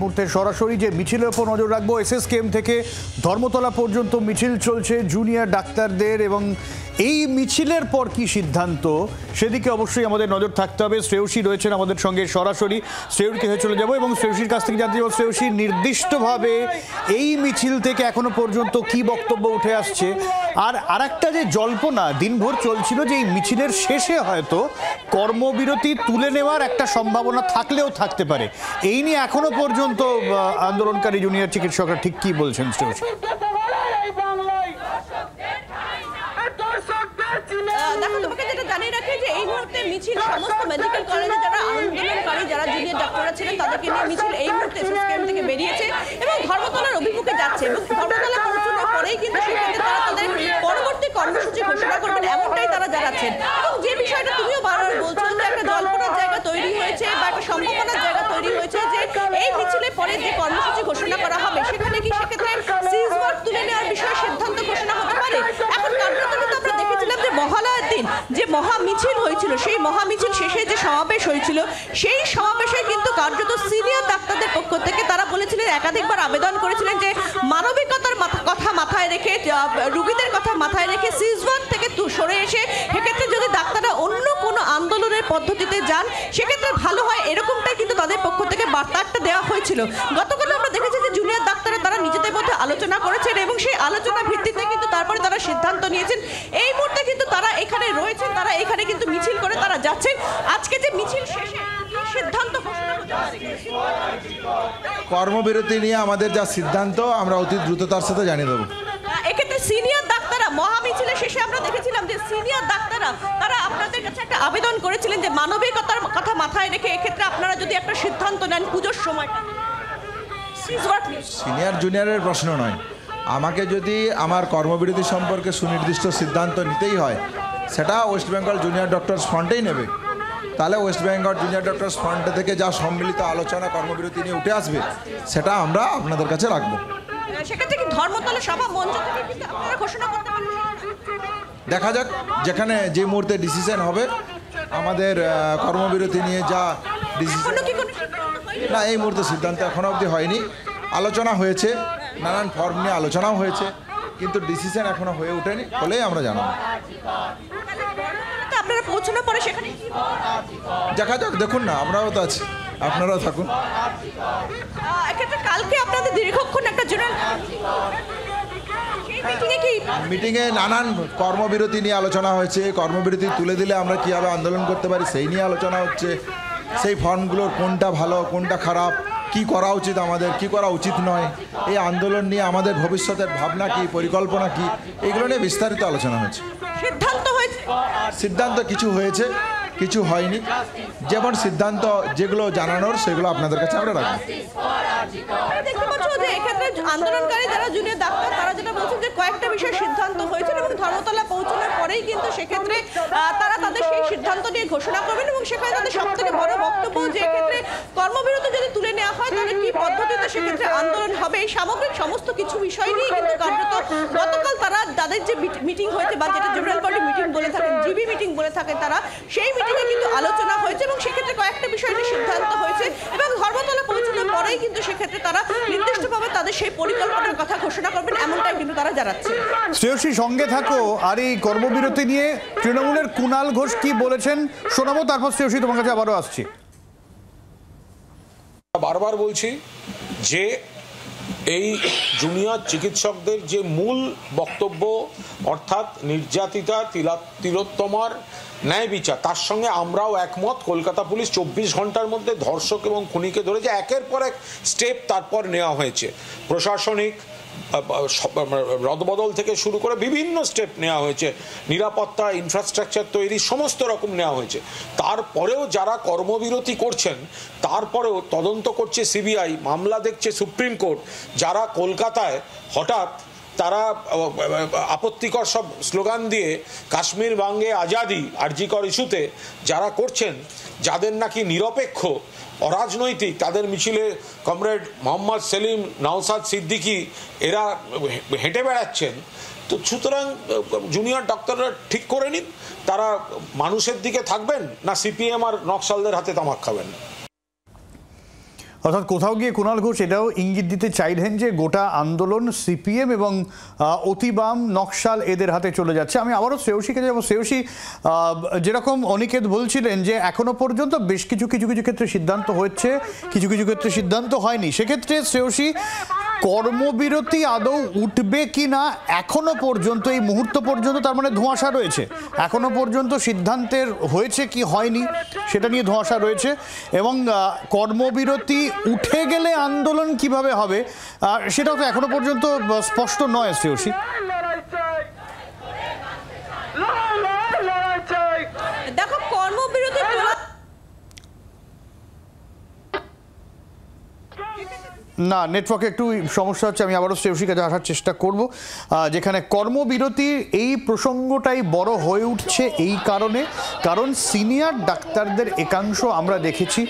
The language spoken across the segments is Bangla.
মুহূর্তে সরাসরি যে মিছিলের উপর নজর রাখবো। এসএসকেএম থেকে ধর্মতলা পর্যন্ত মিছিল চলছে জুনিয়র ডাক্তারদের, এবং এই মিছিলের পর কি সিদ্ধান্ত সেদিকে অবশ্যই আমাদের নজর থাকতে হবে। শ্রেয়সী রয়েছেন আমাদের সঙ্গে সরাসরি, শ্রেয়সীকে হয়ে চলে যাবো এবং শ্রেয়সীর কাছ থেকে জানতে চাইব, শ্রেয়সী নির্দিষ্টভাবে এই মিছিল থেকে এখনো পর্যন্ত কি বক্তব্য উঠে আসছে। আর আরেকটা যে জল্পনা দিনভর চলছিল যে এই মিছিলের শেষে হয়তো কর্মবিরতি তুলে নেওয়ার একটা সম্ভাবনা থাকলেও থাকতে পারে, এই নিয়ে এখনো পর্যন্ত আন্দোলনকারী জুনিয়র চিকিৎসকরা ঠিক কি বলছেন শ্রেয়সী? দেখো, তোমাকে যেটা জানিয়ে রাখি যে এই মুহূর্তে মিছিল সমস্ত মেডিকেল কলেজে যারা আন্দোলনকারী যারা জুনিয়র ডাক্তাররা ছিলেন তাদেরকে নিয়ে মিছিল এই মুহূর্তে এসএসকেএম থেকে বেরিয়েছে এবং ধর্মতলার অভিমুখে যাচ্ছে এবং ধর্মতলা পৌঁছানোর পরেই কিন্তু সেক্ষেত্রে তারা তাদের পরবর্তী কর্মসূচি ঘোষণা করবেন এমনটাই তারা জানাচ্ছেন। এবং যে বিষয়টা তুমিও বারবার বলছো যে একটা জল্পনার জায়গা তৈরি হয়েছে বা একটা সম্ভাবনার জায়গা তৈরি হয়েছে যে এই মিছিলের পরে যে কর্মসূচি ঘোষণা করা হবে সেখানে কি সেক্ষেত্রে সিজ ওয়ার্ক তুলে নেওয়ার বিষয়ে সিদ্ধান্ত ঘোষণা হতে পারে। এখন কার্যত আমরা দেখেছিলাম যে মহালয়ার দিন যে মহা মিছিল হয়েছিল, সেই মহা মিছিল শেষে যে সমাবেশ হয়েছিল সেই সমাবেশে কিন্তু কার্যত সিনিয়র ডাক্তারদের পক্ষ থেকে তারা বলেছিলেন, একাধিকবার আবেদন করেছিলেন যে মানবিকতার কথা মাথায় রেখে, রোগীদের কথা মাথায় রেখে সিজ ওয়ার্ক থেকে সরে এসে সেক্ষেত্রে যদি ডাক্তাররা অন্য কোনো আন্দোলনের পদ্ধতিতে যান সেক্ষেত্রে ভালো হয়, এরকমটাই কিন্তু তাদের পক্ষ থেকে বার্তাটা দেওয়া হয়েছিল। গতকাল আমরা দেখেছি যে জুনিয়র ডাক্তাররা তারা নিজেদের মধ্যে আলোচনা করেছেন এবং সেই আলোচনার ভিত্তিতে কিন্তু তারপরে তারা সিদ্ধান্ত নিয়েছেন। এই মুহূর্তে কিন্তু তারা এখানে রয়েছেন, তারা এখানে কিন্তু মিছিল করে তারা যাচ্ছেন। আজকে যে মিছিল শেষে সিদ্ধান্ত ঘোষণা হতে পারে, কর্মবিরতি নিয়ে আমাদের যা সিদ্ধান্ত আমরা অতি দ্রুততার সাথে জানিয়ে দেবো। এক্ষেত্রে সিনিয়র ডাক্তাররা মহা মিছিলের শেষে আমরা দেখেছিলাম যে সিনিয়র ডাক্তাররা তারা আপনাদের কাছে একটা আবেদন করেছিলেন যে মানবিকতার কথা মাথায় রেখে এক্ষেত্রে আপনারা যদি একটা সিদ্ধান্ত নেন পুজোর সময়। সিনিয়র জুনিয়রের প্রশ্ন নয়, আমাকে যদি আমার কর্মবিরতি সম্পর্কে সুনির্দিষ্ট সিদ্ধান্ত নিতেই হয় সেটা ওয়েস্ট বেঙ্গল জুনিয়র ডক্টরস ফ্রন্টেই নেবে। তাহলে West Bengal junior doctors front থেকে যা সম্মিলিত আলোচনা কর্মবিরতি নিয়ে উঠে আসবে সেটা আমরা আপনাদের কাছে রাখবো। সেক্ষেত্রে কি ধর্মতলা সভা মঞ্চ থেকে কিন্তু আপনারা ঘোষণা করতে পারেন? দেখা যাক, যেখানে যে মুহূর্তে ডিসিশন হবে আমাদের কর্মবিরতি নিয়ে যা ডিসিশন। না, এই মুহূর্তে সিদ্ধান্ত এখনো অবধি হয়নি, আলোচনা হয়েছে, নানান ফর্ম নিয়ে আলোচনাও হয়েছে, কিন্তু ডিসিশন এখনো হয়ে ওঠেনি, হলেই আমরা জানাবো। আপনারা পৌঁছানোর পরে সেখানে দেখা যাক, দেখুন না, আমরাও তো আছি, আপনারাও থাকুন। এক্ষেত্রে কালকে আপনাদের দীর্ঘক্ষণ একটা মিটিংয়ে নানান কর্মবিরতি নিয়ে আলোচনা হয়েছে, কর্মবিরতি তুলে দিলে আমরা কীভাবে আন্দোলন করতে পারি সেই নিয়ে আলোচনা হচ্ছে। সেই ফর্মগুলোর কোনটা ভালো কোনটা খারাপ, কি করা উচিত আমাদের, কি করা উচিত নয়, এই আন্দোলন নিয়ে আমাদের ভবিষ্যতের ভাবনা কি, পরিকল্পনা কি, এগুলো নিয়ে বিস্তারিত আলোচনা হয়েছে। সিদ্ধান্ত কিছু হয়েছে, কিছু হয়নি। যেমন সিদ্ধান্ত যেগুলো জানানোর সেগুলো আপনাদের কাছে আমরা রাখবো। আন্দোলনকারী যারা জুনিয়র ডাক্তার তারা যেটা বলছেন যে কয়েকটা বিষয়ে সিদ্ধান্ত হয়েছে এবং ধর্মতলা পৌঁছানোর পরেই কিন্তু সেক্ষেত্রে তারা তাদের সেই সিদ্ধান্ত নিয়ে ঘোষণা করবেন এবং সেখানে তাদের সবথেকে বড় বক্তব্য যে এক্ষেত্রে কর্মবিরতি যদি তুলে নেওয়া হয় তাহলে কি পদ্ধতিতে সেক্ষেত্রে আন্দোলন হবে, এই সামগ্রিক সমস্ত কিছু বিষয় নিয়ে কিন্তু কার্যত গতকাল তারা তাদের যে মিটিং হয়েছে বা যেটা জেনারেল বডি মিটিং বলে থাকেন, জিবি মিটিং বলে থাকেন, তারা সেই মিটিংয়ে কিন্তু আলোচনা হয়েছে এবং সেক্ষেত্রে কয়েকটা বিষয় নিয়ে সিদ্ধান্ত হয়েছে এবং ধর্মতলা পৌঁছানোর পরেই কিন্তু সেক্ষেত্রে তারা নির্দিষ্টভাবে তাদের সেই পরিকল্পনার কথা ঘোষণা করবেন এমনটাই কিন্তু তারা জানাচ্ছে। শ্রেয়সী সঙ্গে থাকো, আর এই কর্মবিরতি নিয়ে তৃণমূলের কুণাল ঘোষ কি বলেছেন শোনাবো, তারপর শ্রেয়সী তোমার কাছে আবারও আসছি। বারবার বলছি যে এই জুনিয়র চিকিৎসকদের যে মূল বক্তব্য অর্থাৎ নির্যাতিতা তিলোত্তমার ন্যায় বিচার, তার সঙ্গে আমরাও একমত। কলকাতা পুলিশ 24 ঘন্টার মধ্যে ধর্ষক এবং খুনিকে ধরে যে একের পর এক স্টেপ তারপর নেওয়া হয়েছে, প্রশাসনিক রদবদল থেকে শুরু করে বিভিন্ন স্টেপ নেওয়া হয়েছে, নিরাপত্তা ইনফ্রাস্ট্রাকচার তৈরি সমস্ত রকম নেওয়া হয়েছে। তারপরেও যারা কর্মবিরতি করছেন, তারপরেও তদন্ত করছে সিবিআই, মামলা দেখছে সুপ্রিম কোর্ট, যারা কলকাতায় হঠাৎ তারা আপত্তিকর সব স্লোগান দিয়ে কাশ্মীর বাঙ্গে আজাদি আরজিকর ইস্যুতে যারা করছেন, যাদের নাকি নিরপেক্ষ অরাজনৈতিক, তাদের মিছিলে কমরেড মোহাম্মদ সেলিম, নওসাদ সিদ্দিকী এরা হেঁটে বেড়াচ্ছেন। তো সুতরাং জুনিয়র ডাক্তাররা ঠিক করে নিন, তারা মানুষের দিকে থাকবেন না সিপিএম আর নকশালদের হাতে তামাক খাবেন। অর্থাৎ কোথাও গিয়ে কুণাল ঘোষ এটাও ইঙ্গিত দিতে চাইলেন যে গোটা আন্দোলন সিপিএম এবং অতিবাম নকশাল এদের হাতে চলে যাচ্ছে। আমি আবারও শ্রেয়সীকে যাবো। শ্রেয়সী, যেরকম অনিকেত বলছিলেন যে এখনো পর্যন্ত বেশ কিছু ক্ষেত্রে সিদ্ধান্ত হচ্ছে, কিছু ক্ষেত্রে সিদ্ধান্ত হয়নি, সেক্ষেত্রে শ্রেয়সী কর্মবিরতি আদৌ উঠবে কি না এখনো পর্যন্ত, এই মুহূর্ত পর্যন্ত তার মানে ধোঁয়াশা রয়েছে। এখনো পর্যন্ত সিদ্ধান্তের হয়েছে কি হয়নি সেটা নিয়ে ধোঁয়াশা রয়েছে, এবং কর্মবিরতি উঠে গেলে আন্দোলন কিভাবে হবে সেটাও তো এখনো পর্যন্ত স্পষ্ট নয়। শ্রেয়সী, দেখো কর্মবিরতি না, নেটওয়ার্কে একটু সমস্যা হচ্ছে, আমি আবারও শ্রেয়সীর কাছে আসার চেষ্টা করব। যেখানে কর্মবিরতির এই প্রসঙ্গটাই বড় হয়ে উঠছে এই কারণ সিনিয়র ডাক্তারদের একাংশ আমরা দেখেছি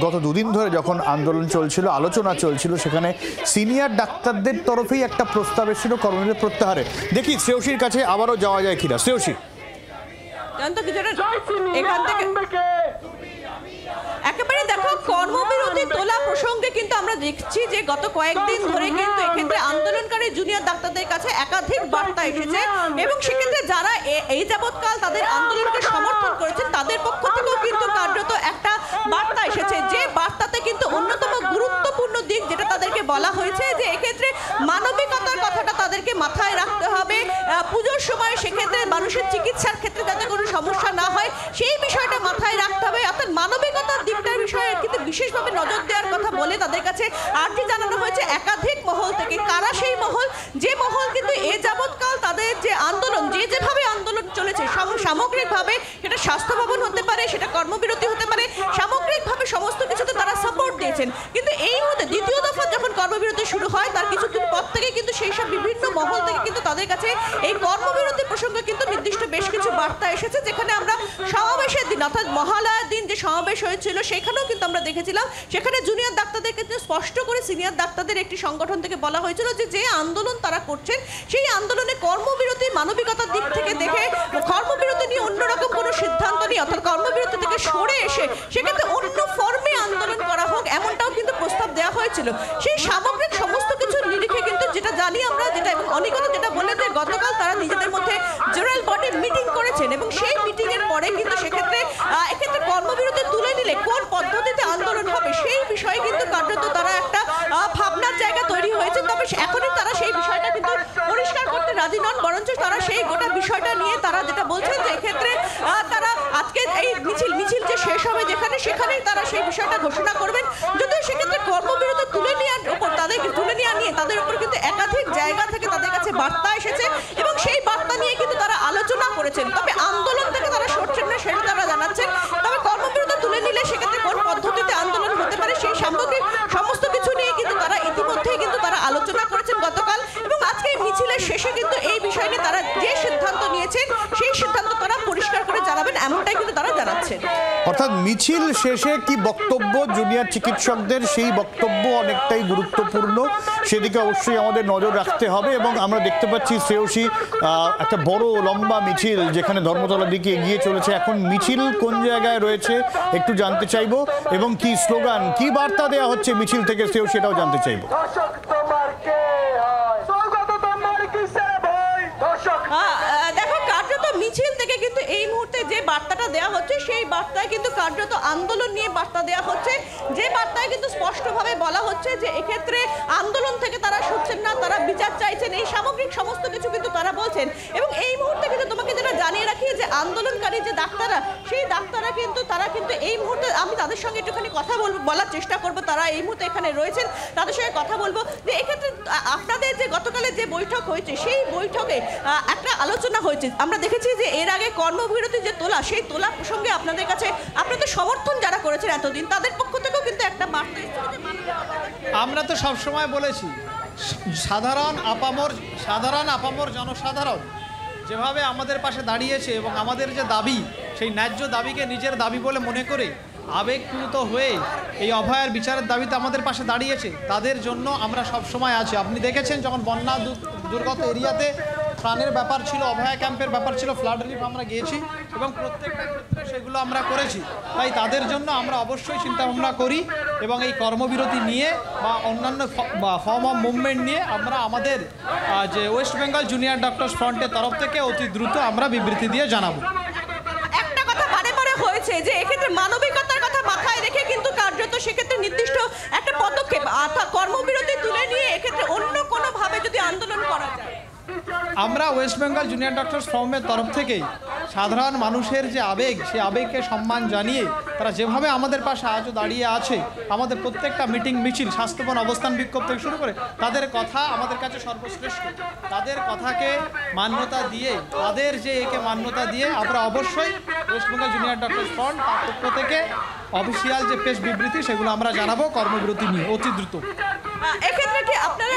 গত দুদিন ধরে যখন আন্দোলন চলছিল, আলোচনা চলছিল, সেখানে সিনিয়র ডাক্তারদের তরফেই একটা প্রস্তাব এসেছিল কর্মবিরতি প্রত্যাহারে। দেখি শ্রেয়সীর কাছে আবারও যাওয়া যায় কিনা। শ্রেয়সী, এখান থেকে একেবারে দেখো কর্মবিরতি তোলা প্রসঙ্গে কিন্তু আমরা দেখছি যে গত কয়েকদিন ধরে কিন্তু এক্ষেত্রে আন্দোলনকারী জুনিয়র ডাক্তারদের কাছে একাধিক বার্তা এসেছে, এবং সেক্ষেত্রে যারা এই যাবৎকাল তাদের আন্দোলনকে সমর্থন করেছেন তাদের পক্ষ থেকেও কিন্তু কার্যত একটা বার্তা এসেছে, যে বার্তাতে কিন্তু অন্যতম গুরুত্বপূর্ণ দিক যেটা তাদেরকে বলা হয়েছে যে এক্ষেত্রে মানবিকতার কথাটা তাদেরকে মাথায় রাখতে হবে। পুজোর সময় সেক্ষেত্রে মানুষের চিকিৎসার ক্ষেত্রে যাতে কোনো সমস্যা না হয় সেই বিষয়টা মাথায় রাখতে হবে, অর্থাৎ মানবিকতার দিকটার বিষয়ে কিন্তু বিশেষভাবে নজর দেওয়ার কথা বলে তাদের কাছে আর্জি জানানো হয়েছে একাধিক মহল থেকে। কারা সেই মহল? যে মহল কিন্তু এ যাবৎকাল তাদের যে আন্দোলন, যেভাবে আন্দোলন চলেছে সামগ্রিকভাবে, সেটা স্বাস্থ্য ভবন হতে পারে, সেটা কর্মবিরতি হতে পারে, সামগ্রিকভাবে সমস্ত কিছুতে তারা সাপোর্ট দিয়েছেন। কিন্তু এই মুহূর্তে দ্বিতীয় দফা যখন কর্মবিরতি শুরু হয় তার কিছুদিন পর থেকে কিন্তু সেই সব বিভিন্ন মহল থেকে কিন্তু তাদের কাছে এই কর্মবিরতি প্রসঙ্গে কিন্তু নির্দিষ্ট বেশ কিছু বার্তা এসেছে, যেখানে আমরা সমাবেশের দিন অর্থাৎ মহালয়ার দিন যে সমাবেশ হয়েছিল সেখানেও কিন্তু আমরা দেখেছিলাম, সেখানে জুনিয়র ডাক্তারদের ক্ষেত্রে স্পষ্ট করে সিনিয়র ডাক্তারদের একটি সংগঠন থেকে বলা হয়েছিল যে আন্দোলন তারা করছেন সেই আন্দোলনে কর্মবিরতি মানবিকতার দিক থেকে দেখে কর্মবিরতি নিয়ে অন্যরকম কোনো সিদ্ধান্ত নিয়ে, অর্থাৎ কর্মবিরতি থেকে সরে এসে সেক্ষেত্রে অন্য ফর্মে আন্দোলন করা হোক, এমনটাও কিন্তু প্রস্তাব দেওয়া হয়েছিল। সেই সামগ্রিক সমস্ত কিছুর নিরিখে কিন্তু যেটা জানি আমরা, যেটা এবং অনেকটা যেটা বললেন যে গতকাল তারা নিজেদের মধ্যে জেনারেল বডি মিটিং করেছেন, এবং সেই মিটিং এর পরে কিন্তু সেক্ষেত্রে এক্ষেত্রে কর্মবিরতি তুলে নিলে কোন পদ্ধতিতে আন্দোলন হবে সেই বিষয়ে কিন্তু কার্যত তারা একটা ভাবনার জায়গা তৈরি হয়েছে। তবে এখনই তারা সেই বিষয়টা কিন্তু পরিষ্কার করতে রাজি নন, বরঞ্চ তারা সেই গোটা বিষয়টা নিয়ে তারা যেটা বলছেন যে এক্ষেত্রে তারা আজকে এই মিছিল যে শেষ হবে সেখানেই তারা সেই বিষয়টা ঘোষণা করবেন। যদিও সেক্ষেত্রে কর্মবিরতি তুলে নেওয়ার উপর তাদের উপর কিন্তু একাধিক জায়গা থেকে তাদের কাছে বার্তা এসেছে, এবং সেই বার্তা নিয়ে কিন্তু তারা আলোচনা করেছেন। তবে আন্দোলন থেকে তারা সরছেন না সেটা তারা জানাচ্ছেন। তবে কর্মবিরতি তুলে নিলে সেক্ষেত্রে কোন পদ্ধতিতে আন্দোলন হতে পারে সেই সামগ্রিক সমস্ত কিছু নিয়ে কিন্তু তারা ইতিমধ্যেই কিন্তু তারা আলোচনা করেছেন গতকাল, এবং আজকে এই মিছিলের শেষে কিন্তু এই বিষয় নিয়ে তারা যে সিদ্ধান্ত নিয়েছেন সেই সিদ্ধান্ত তারা পরিষ্কার করে জানাবেন, এমনটাই কিন্তু তারা জানাচ্ছেন। অর্থাৎ মিছিল শেষে কি বক্তব্য জুনিয়র চিকিৎসকদের, সেই বক্তব্য অনেকটাই গুরুত্বপূর্ণ, সেদিকে অবশ্যই আমাদের নজর রাখতে হবে। এবং আমরা দেখতে পাচ্ছি শ্রেয়সী একটা বড় লম্বা মিছিল যেখানে ধর্মতলার দিকে এগিয়ে চলেছে। এখন মিছিল কোন জায়গায় রয়েছে একটু জানতে চাইবো, এবং কি স্লোগান, কি বার্তা দেওয়া হচ্ছে মিছিল থেকে শ্রেয়সী সেটাও জানতে চাইবো। দেখো কার্যত মিছিল থেকে কিন্তু এই মুহূর্তে যে বার্তাটা দেওয়া হচ্ছে সেই বার্তায় কিন্তু কার্যত আন্দোলন নিয়ে বার্তা দেওয়া হচ্ছে, যে বার্তায় কিন্তু স্পষ্টভাবে বলা হচ্ছে যে এক্ষেত্রে আন্দোলন থেকে তারা সরছেন না, তারা বিচার চাইছেন, এই সামগ্রিক সমস্ত কিছু কিন্তু তারা বলছেন। এবং এই মুহূর্তে কিন্তু তোমাকে যেটা জানিয়ে রাখি যে আন্দোলনকারী যে ডাক্তাররা, সেই ডাক্তাররা কিন্তু তারা কিন্তু এই মুহূর্তে আমি তাদের সঙ্গে একটুখানি কথা বলার চেষ্টা করবো, তারা এই মুহূর্তে এখানে রয়েছেন, তাদের সঙ্গে কথা বলবো যে এক্ষেত্রে আপনাদের যে গতকালের যে বৈঠক হয়েছে সেই বৈঠকে একটা আলোচনা হয়েছে। আমরা দেখেছি যে এর আগে কর্মবিরতি যে তোলা, সেই তোলা প্রসঙ্গে আপনাদের কাছে আপনাদের সমর্থন যারা করেছেন এতদিন তাদের পক্ষ থেকেও কিন্তু একটা বার্তা এসেছে। আমরা তো সবসময় বলেছি সাধারণ আপামর জনসাধারণ যেভাবে আমাদের পাশে দাঁড়িয়েছে এবং আমাদের যে দাবি, সেই ন্যায্য দাবিকে নিজের দাবি বলে মনে করে আবেগপ্রুত হয়ে এই অভয়ার বিচারের দাবিতে আমাদের পাশে দাঁড়িয়েছে, তাদের জন্য আমরা সবসময় আছি। আপনি দেখেছেন যখন বন্যা দুর্গত এরিয়াতে ত্রাণের ব্যাপার ছিল, অভয়া ক্যাম্পের ব্যাপার ছিল, ফ্লাড রিলিফ আমরা গিয়েছি এবং প্রত্যেকটা ক্ষেত্রে সেগুলো আমরা করেছি। তাই তাদের জন্য আমরা অবশ্যই চিন্তা ভাবনা করি এবং এই কর্মবিরতি নিয়ে বা অন্যান্য ফর্ম অফ মুভমেন্ট নিয়ে আমরা আমাদের যে ওয়েস্ট বেঙ্গল জুনিয়র ডক্টরস ফ্রন্টের তরফ থেকে অতি দ্রুত আমরা বিবৃতি দিয়ে জানাবো। একটা কথা বারে বারে হয়েছে যে এক্ষেত্রে মানবিকতার কথা মাথায় রেখে কিন্তু কার্যত সেক্ষেত্রে নির্দিষ্ট একটা পদক্ষেপ অর্থাৎ কর্মবিরতি তুলে নিয়ে এক্ষেত্রে অন্য কোনোভাবে যদি আন্দোলন করা যায়। আমরা ওয়েস্ট বেঙ্গল জুনিয়র ডক্টরস ফোরামের তরফ থেকেই সাধারণ মানুষের যে আবেগ, সেই আবেগকে সম্মান জানিয়ে তারা যেভাবে আমাদের পাশে আজও দাঁড়িয়ে আছে, আমাদের প্রত্যেকটা মিটিং মিছিল স্বাস্থ্যবান অবস্থান বিক্ষোভ থেকে শুরু করে তাদের কথা আমাদের কাছে সর্বশ্রেষ্ঠ। তাদের কথাকে মান্যতা দিয়ে, তাদের যে একে মান্যতা দিয়ে আমরা অবশ্যই West Bengal junior doctors front তার পক্ষ থেকে অফিসিয়াল যে প্রেস বিবৃতি সেগুলো আমরা জানাবো কর্মবিরতি নিয়ে অতি দ্রুত। এক্ষেত্রে কি আপনারা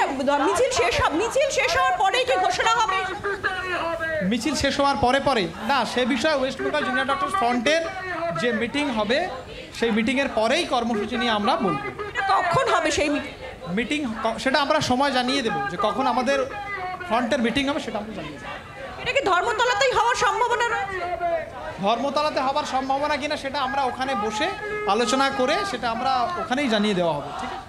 মিছিল শেষ হওয়ার পরেই কি ঘোষণা হবে? মিছিল শেষ হওয়ার পরে না, সে বিষয়ে ওয়েস্ট বেঙ্গল জুনিয়র ডক্টরস ফ্রন্টের যে মিটিং হবে সেই মিটিংয়ের পরেই কর্মসূচি নিয়ে আমরা বলব। কখন হবে সেই মিটিং? সেটা আমরা সময় জানিয়ে দেবো যে কখন আমাদের ফ্রন্টের মিটিং হবে, সেটা আমরা জানিয়ে দেবো। এটা কি ধর্মতলাতেই হওয়ার সম্ভাবনা রয়েছে? ধর্মতলাতে হওয়ার সম্ভাবনা কিনা সেটা আমরা ওখানে বসে আলোচনা করে সেটা আমরা ওখানেই জানিয়ে দেওয়া হবে। ঠিক আছে,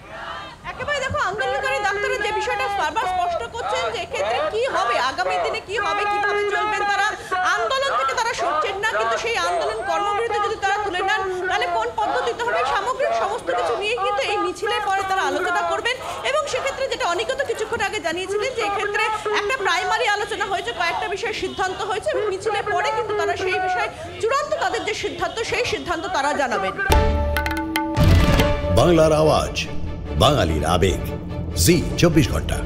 একেবারে দেখো আন্দোলনকারী ডাক্তাররা যে বিষয়টা বারবার স্পষ্ট করছেন যে এক্ষেত্রে কি হবে, আগামী দিনে কি হবে, কিভাবে চলবেন, তারা আন্দোলন থেকে তারা সরছেন না, কিন্তু সেই আন্দোলন কর্মবিরতি যদি তারা তুলে নেন তাহলে কোন পদ্ধতিতে হবে সামগ্রিক সমস্ত কিছু নিয়ে কিন্তু এই মিছিলের পরে তারা আলোচনা করবেন। এবং সেক্ষেত্রে যেটা অনিকত কিছুক্ষণ আগে জানিয়েছিলেন যে এক্ষেত্রে একটা প্রাইমারি আলোচনা হয়েছে, কয়েকটা বিষয়ে সিদ্ধান্ত হয়েছে এবং মিছিলের পরে কিন্তু তারা সেই বিষয়ে চূড়ান্ত তাদের যে সিদ্ধান্ত সেই সিদ্ধান্ত তারা জানাবেন। বাংলার আওয়াজ, বাঙালির আবেগ, জি 24 ঘন্টা।